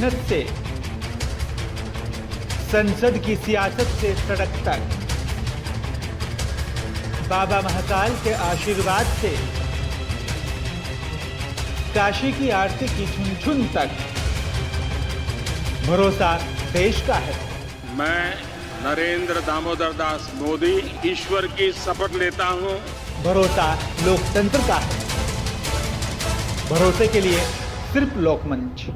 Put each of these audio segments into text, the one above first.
मेहनत से, संसद की सियासत से सड़क तक, बाबा महाकाल के आशीर्वाद से काशी की आरती की छुन छुन तक भरोसा देश का है। मैं नरेंद्र दामोदर दास मोदी ईश्वर की शपथ लेता हूं। भरोसा लोकतंत्र का है। भरोसे के लिए सिर्फ लोकमंच।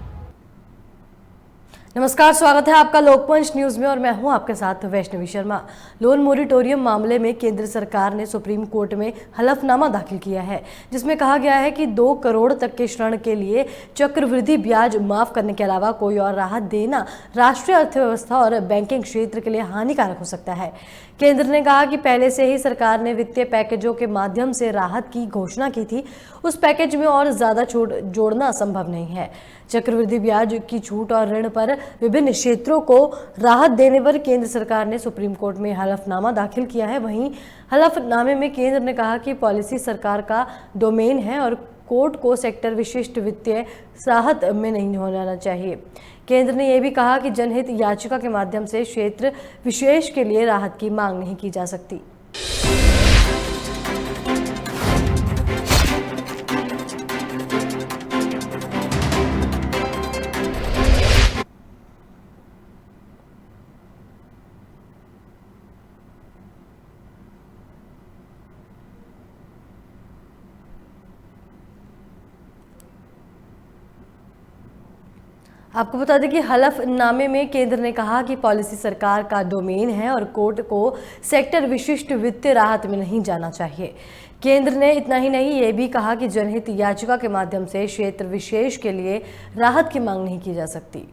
नमस्कार, स्वागत है आपका लोकमंच न्यूज में और मैं हूं आपके साथ वैष्णवी शर्मा। लोन मोरिटोरियम मामले में केंद्र सरकार ने सुप्रीम कोर्ट में हलफनामा दाखिल किया है, जिसमें कहा गया है कि 2 करोड़ तक के ऋण के लिए चक्रवृद्धि ब्याज माफ करने के अलावा कोई और राहत देना राष्ट्रीय अर्थव्यवस्था और बैंकिंग क्षेत्र के लिए हानिकारक हो सकता है। केंद्र ने कहा कि पहले से ही सरकार ने वित्तीय पैकेजों के माध्यम से राहत की घोषणा की थी। उस पैकेज में और ज्यादा छूट जोड़ना संभव नहीं है। चक्रवृद्धि ब्याज की छूट और ऋण पर विभिन्न क्षेत्रों को राहत देने पर केंद्र सरकार ने सुप्रीम कोर्ट में हलफनामा दाखिल किया है। वहीं हलफनामे में केंद्र ने कहा कि पॉलिसी सरकार का डोमेन है और कोर्ट को सेक्टर विशिष्ट वित्तीय राहत में नहीं होना चाहिए। केंद्र ने यह भी कहा कि जनहित याचिका के माध्यम से क्षेत्र विशेष के लिए राहत की मांग नहीं की जा सकती। आपको बता दें कि हलफनामे में केंद्र ने कहा कि पॉलिसी सरकार का डोमेन है और कोर्ट को सेक्टर विशिष्ट वित्तीय राहत में नहीं जाना चाहिए। केंद्र ने इतना ही नहीं, ये भी कहा कि जनहित याचिका के माध्यम से क्षेत्र विशेष के लिए राहत की मांग नहीं की जा सकती।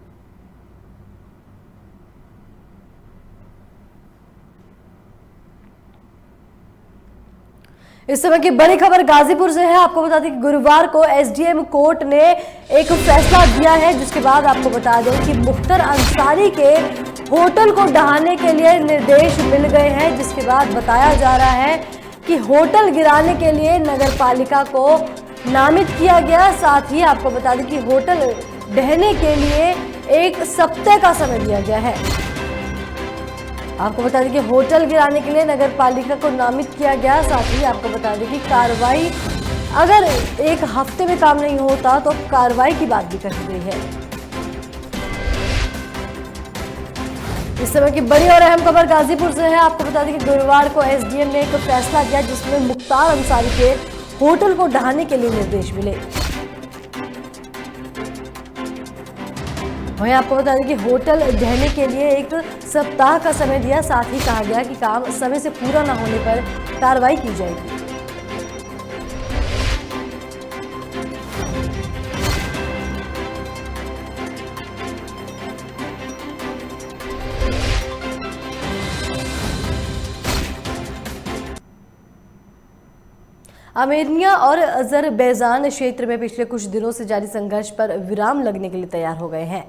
इस समय की बड़ी खबर गाजीपुर से है। आपको बता दें कि गुरुवार को एसडीएम कोर्ट ने एक फैसला दिया है, जिसके बाद आपको बता दें कि मुख्तार अंसारी के होटल को ढहाने के लिए निर्देश मिल गए हैं, जिसके बाद बताया जा रहा है कि होटल गिराने के लिए नगर पालिका को नामित किया गया। साथ ही आपको बता दें कि होटल ढहने के लिए 1 सप्ताह का समय दिया गया है। आपको बता दें कि होटल गिराने के लिए नगर पालिका को नामित किया गया। साथ ही आपको बता दें कि कार्रवाई अगर 1 हफ्ते में काम नहीं होता तो कार्रवाई की बात भी कही गई है। इस समय की बड़ी और अहम खबर गाजीपुर से है। आपको बता दें कि गुरुवार को एसडीएम ने एक फैसला किया, जिसमें मुख्तार अंसारी के होटल को ढहाने के लिए निर्देश मिले। वहीं आपको बता दें कि होटल ढहने के लिए 1 सप्ताह का समय दिया। साथ ही कहा गया कि काम समय से पूरा न होने पर कार्रवाई की जाएगी। आर्मेनिया और अजरबैजान क्षेत्र में पिछले कुछ दिनों से जारी संघर्ष पर विराम लगने के लिए तैयार हो गए हैं।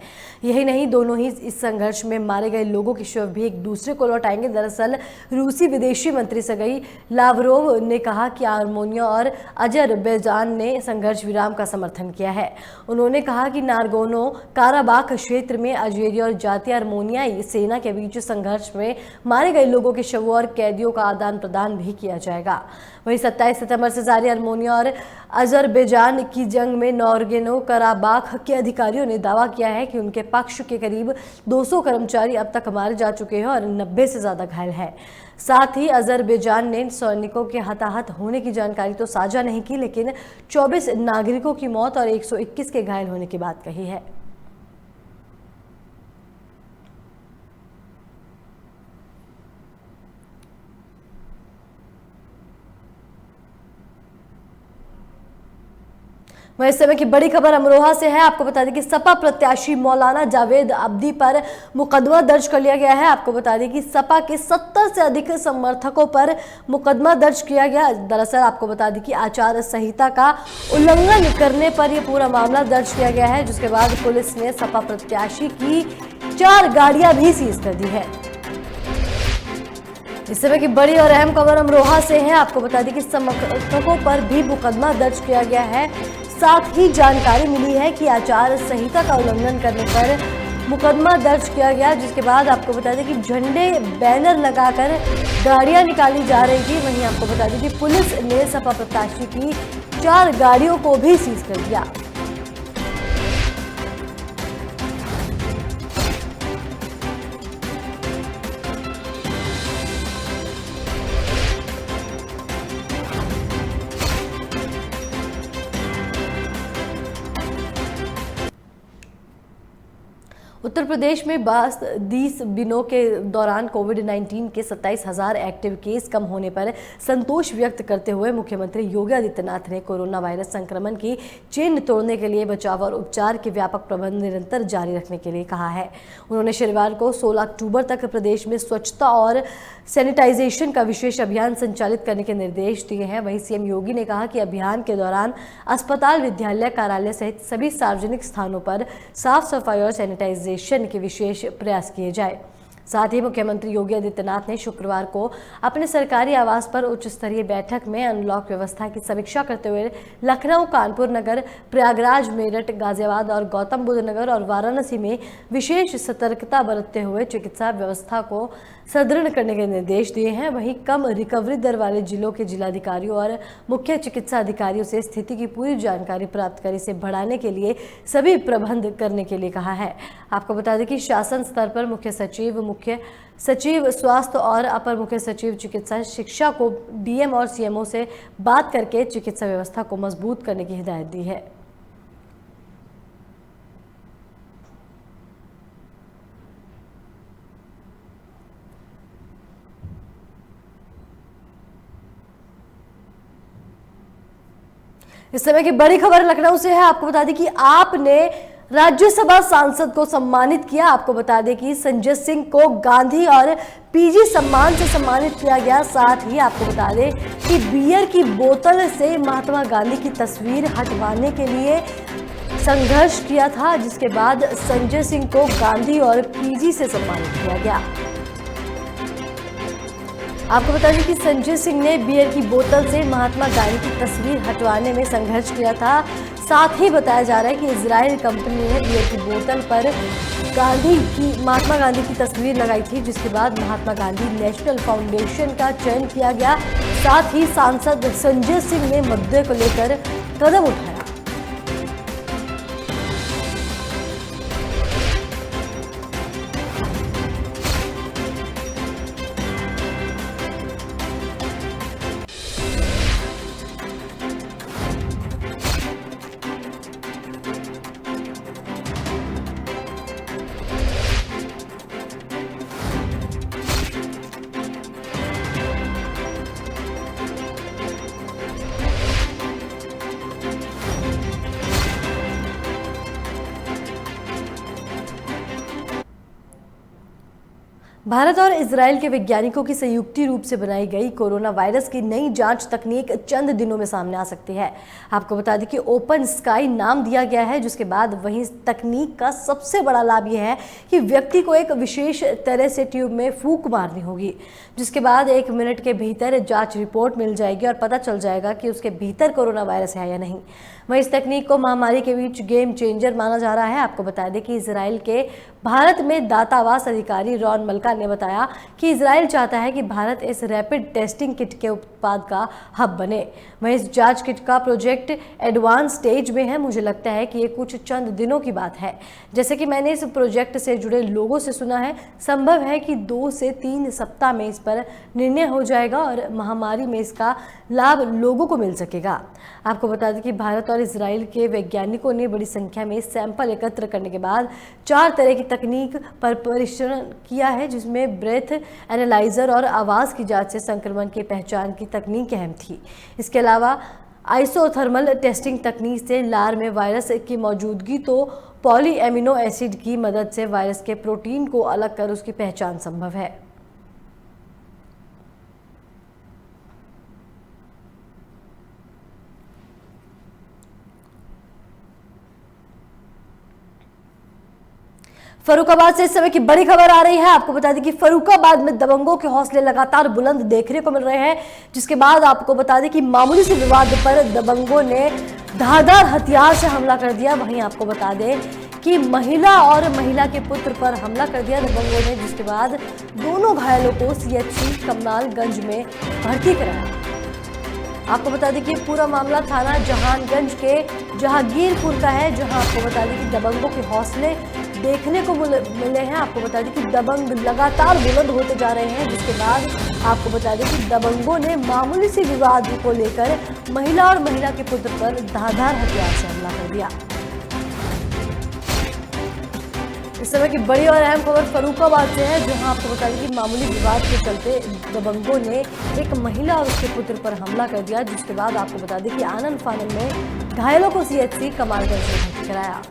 यही नहीं, दोनों ही इस संघर्ष में मारे गए लोगों के शव भी एक दूसरे को लौटाएंगे। दरअसल रूसी विदेशी मंत्री सर्गेई लावरोव ने कहा कि आर्मेनिया और अजरबैजान ने संघर्ष विराम का समर्थन किया है। उन्होंने कहा कि नागोर्नो काराबाख क्षेत्र में अजेरिया और जातीय आर्मेनियाई सेना के बीच संघर्ष में मारे गए लोगों के शवों और कैदियों का आदान प्रदान भी किया जाएगा। वहीं 27 सितंबर से जारी आर्मेनिया और अजरबैजान की जंग में नागोर्नो काराबाख के अधिकारियों ने दावा किया है कि उनके पक्ष के करीब 200 कर्मचारी अब तक मारे जा चुके हैं और 90 से ज्यादा घायल हैं। साथ ही अजरबैजान ने सैनिकों के हताहत होने की जानकारी तो साझा नहीं की, लेकिन 24 नागरिकों की मौत और 121 के घायल होने की बात कही है। वहीं इस समय की बड़ी खबर अमरोहा से है। आपको बता दें कि सपा प्रत्याशी मौलाना जावेद अब्दी पर मुकदमा दर्ज कर लिया गया है। आपको बता दें कि सपा के 70 से अधिक समर्थकों पर मुकदमा दर्ज किया गया। दरअसल आपको बता दें कि आचार संहिता का उल्लंघन करने पर यह पूरा मामला दर्ज किया गया है, जिसके बाद पुलिस ने सपा प्रत्याशी की 4 गाड़ियां भी सीज कर दी है। इस समय की बड़ी और अहम खबर अमरोहा से है। आपको बता दें कि समर्थकों पर भी मुकदमा दर्ज किया गया है। साथ ही जानकारी मिली है कि आचार संहिता का उल्लंघन करने पर मुकदमा दर्ज किया गया, जिसके बाद आपको बता दें कि झंडे बैनर लगाकर गाड़ियां निकाली जा रही थी। वहीं आपको बता दें कि पुलिस ने सपा प्रत्याशी की 4 गाड़ियों को भी सीज कर दिया। उत्तर प्रदेश में 20 दिनों के दौरान कोविड-19 के 27,000 एक्टिव केस कम होने पर संतोष व्यक्त करते हुए मुख्यमंत्री योगी आदित्यनाथ ने कोरोना वायरस संक्रमण की चेन तोड़ने के लिए बचाव और उपचार के व्यापक प्रबंध निरंतर जारी रखने के लिए कहा है। उन्होंने शनिवार को 16 अक्टूबर तक प्रदेश में स्वच्छता और सैनिटाइजेशन का विशेष अभियान संचालित करने के निर्देश दिए हैं। वहीं सीएम योगी ने कहा कि अभियान के दौरान अस्पताल, विद्यालय, कार्यालय सहित सभी सार्वजनिक स्थानों पर साफ सफाई और सैनिटाइजेशन के विशेष प्रयास किए जाए। साथ ही मुख्यमंत्री योगी आदित्यनाथ ने शुक्रवार को अपने सरकारी आवास पर उच्च स्तरीय बैठक में अनलॉक व्यवस्था की समीक्षा करते हुए लखनऊ, कानपुर नगर, प्रयागराज, मेरठ, गाजियाबाद और गौतम बुद्ध नगर और वाराणसी में विशेष सतर्कता बरतते हुए चिकित्सा व्यवस्था को सुदृढ़ करने के निर्देश दिए हैं। वहीं कम रिकवरी दर वाले जिलों के जिलाधिकारियों और मुख्य चिकित्सा अधिकारियों से स्थिति की पूरी जानकारी प्राप्त कर इसे बढ़ाने के लिए सभी प्रबंध करने के लिए कहा है। आपको बता दें कि शासन स्तर पर मुख्य सचिव स्वास्थ्य और अपर मुख्य सचिव चिकित्सा शिक्षा को डीएम और सीएमओ से बात करके चिकित्सा व्यवस्था को मजबूत करने की हिदायत दी है। इस समय की बड़ी खबर लखनऊ से है। आपको बता दें कि आपने राज्यसभा सांसद को सम्मानित किया। आपको बता दें कि संजय सिंह को गांधी और पीजी सम्मान से सम्मानित किया गया। साथ ही आपको बता दें कि बियर की बोतल से महात्मा गांधी की तस्वीर हटवाने के लिए संघर्ष किया था, जिसके बाद संजय सिंह को गांधी और पीजी से सम्मानित किया गया। आपको बता दें कि संजय सिंह ने बियर की बोतल से महात्मा गांधी की तस्वीर हटवाने में संघर्ष किया था। साथ ही बताया जा रहा है कि इजराइल कंपनी ने बियर की बोतल पर महात्मा गांधी की तस्वीर लगाई थी, जिसके बाद महात्मा गांधी नेशनल फाउंडेशन का चयन किया गया। साथ ही सांसद संजय सिंह ने मुद्दे को लेकर कदम उठाया। भारत और इजराइल के वैज्ञानिकों की संयुक्त रूप से बनाई गई कोरोना वायरस की नई जांच तकनीक चंद दिनों में सामने आ सकती है। आपको बता दें कि ओपन स्काई नाम दिया गया है, जिसके बाद वहीं तकनीक का सबसे बड़ा लाभ यह है कि व्यक्ति को एक विशेष तरह से ट्यूब में फूंक मारनी होगी, जिसके बाद 1 मिनट के भीतर जांच रिपोर्ट मिल जाएगी और पता चल जाएगा कि उसके भीतर कोरोना वायरस है या नहीं। वहीं इस तकनीक को महामारी के बीच गेम चेंजर माना जा रहा है। आपको बता दें कि इजराइल के भारत में दूतावास अधिकारी रॉन मल्का ने बताया कि इजराइल चाहता है कि भारत इस रैपिड टेस्टिंग किट के उत्पाद का हब बने। वहीं इस जांच किट का प्रोजेक्ट एडवांस स्टेज में है। मुझे लगता है कि ये कुछ चंद दिनों की बात है। जैसे कि मैंने इस प्रोजेक्ट से जुड़े लोगों से सुना है, संभव है कि 2 से 3 सप्ताह में इस पर निर्णय हो जाएगा और महामारी में इसका लाभ लोगों को मिल सकेगा। आपको बता दें कि भारत और इजराइल के वैज्ञानिकों ने बड़ी संख्या में सैंपल एकत्र करने के बाद 4 तरह की तकनीक पर परीक्षण किया है, जिसमें ब्रेथ एनालाइजर और आवाज़ की जांच से संक्रमण की पहचान की तकनीक अहम थी। इसके अलावा आइसोथर्मल टेस्टिंग तकनीक से लार में वायरस की मौजूदगी तो पॉली एमिनो एसिड की मदद से वायरस के प्रोटीन को अलग कर उसकी पहचान संभव है। फर्रुखाबाद से इस समय की बड़ी खबर आ रही है। आपको बता दें कि फर्रुखाबाद में दबंगों के हौसले लगातार बुलंद देखने को मिल रहे हैं, जिसके बाद आपको बता दें कि मामूली से विवाद पर दबंगों ने धारदार हथियार से हमला कर दिया। वहीं आपको बता दें कि महिला और महिला के पुत्र पर हमला कर दिया दबंगों ने, जिसके बाद दोनों घायलों को सीएचसी कमलालगंज में भर्ती कराया। आपको बता दें कि पूरा मामला थाना जहानगंज के जहांगीरपुर का है, जहां आपको बता दें कि दबंगों के हौसले देखने को मिले हैं। आपको बता दें कि दबंग लगातार बुलंद होते जा रहे हैं, जिसके बाद आपको बता दें कि दबंगों ने मामूली सी विवाद को लेकर महिला और महिला के पुत्र पर धारदार हथियार से हमला कर दिया। इस समय की बड़ी और अहम खबर फर्रुखाबाद से है, जहां आपको बता दें कि मामूली विवाद के चलते दबंगों ने एक महिला और उसके पुत्र पर हमला कर दिया, जिसके बाद आपको बता दें कि आनन फानन में घायलों को सीएचसी कमालगंज में भर्ती कराया।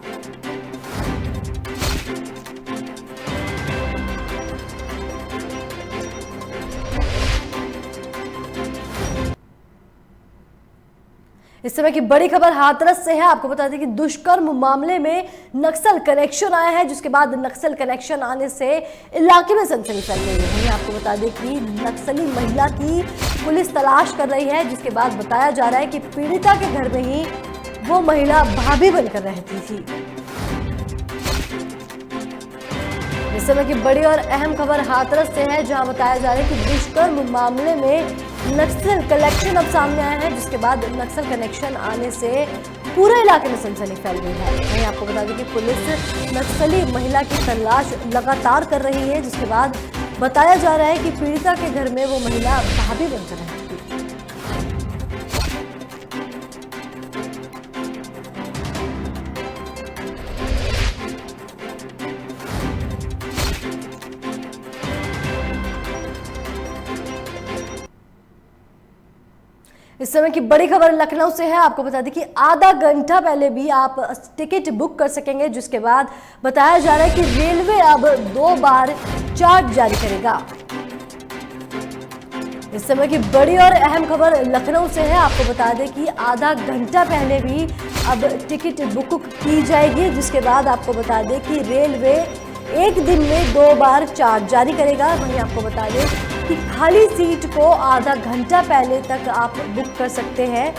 इस समय की बड़ी खबर हाथरस से है। आपको बता दें कि दुष्कर्म मामले में नक्सल कनेक्शन आया है, जिसके बाद नक्सल कनेक्शन आने से इलाके में सनसनी फैल गई है। वहीं आपको बता दें कि नक्सली महिला की पुलिस तलाश कर रही है, जिसके बाद बताया जा रहा है कि पीड़िता के घर में ही वो महिला भाभी बनकर रहती थी। इस समय की बड़ी और अहम खबर हाथरस से है, जहां बताया जा रहा है कि दुष्कर्म मामले में नक्सल कनेक्शन अब सामने आया है, जिसके बाद नक्सल कनेक्शन आने से पूरे इलाके में सनसनी फैल गई है। वहीं आपको बता दें कि पुलिस नक्सली महिला की तलाश लगातार कर रही है, जिसके बाद बताया जा रहा है कि पीड़िता के घर में वो महिला भाभी बनकर रहती थी। इस समय की बड़ी खबर लखनऊ से है। आपको बता दें कि आधा घंटा पहले भी आप टिकट बुक कर सकेंगे, जिसके बाद बताया जा रहा है कि रेलवे अब 2 बार चार्ज जारी करेगा। इस समय की बड़ी और अहम खबर लखनऊ से है। आपको बता दें कि आधा घंटा पहले भी अब टिकट बुक की जाएगी, जिसके बाद आपको बता दें कि रेलवे एक दिन में 2 बार चार्ज जारी करेगा। वहीं आपको बता दें कि खाली सीट को आधा घंटा पहले तक आप बुक कर सकते हैं,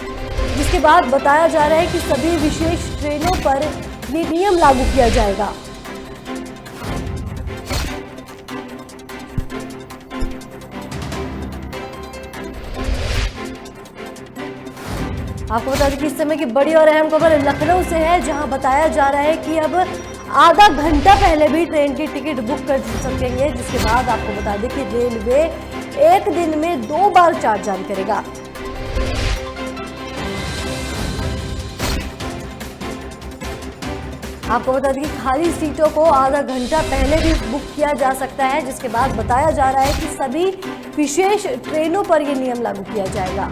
जिसके बाद बताया जा रहा है कि सभी विशेष ट्रेनों पर ये नियम लागू किया जाएगा। आपको बता दें कि इस समय की बड़ी और अहम खबर लखनऊ से है, जहां बताया जा रहा है कि अब आधा घंटा पहले भी ट्रेन की टिकट बुक कर सकेंगे, जिसके बाद आपको बता दें कि रेलवे एक दिन में 2 बार चार्ज जारी करेगा। आपको बता दें कि खाली सीटों को आधा घंटा पहले भी बुक किया जा सकता है, जिसके बाद बताया जा रहा है कि सभी विशेष ट्रेनों पर यह नियम लागू किया जाएगा।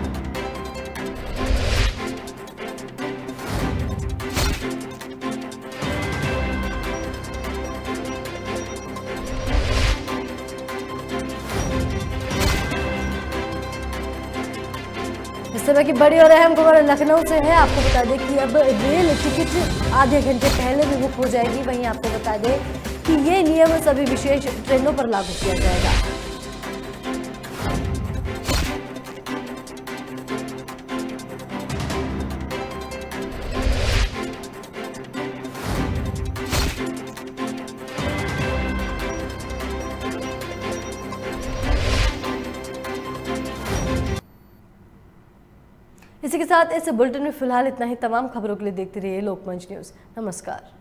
इस समय की बड़ी और अहम खबर लखनऊ से है। आपको बता दें कि अब रेल टिकट आधे घंटे पहले भी बुक हो जाएगी। वहीं आपको बता दें कि ये नियम सभी विशेष ट्रेनों पर लागू किया जाएगा। इसी के साथ इस बुलेटिन में फिलहाल इतना ही। तमाम खबरों के लिए देखते रहिए लोकमंच न्यूज़। नमस्कार।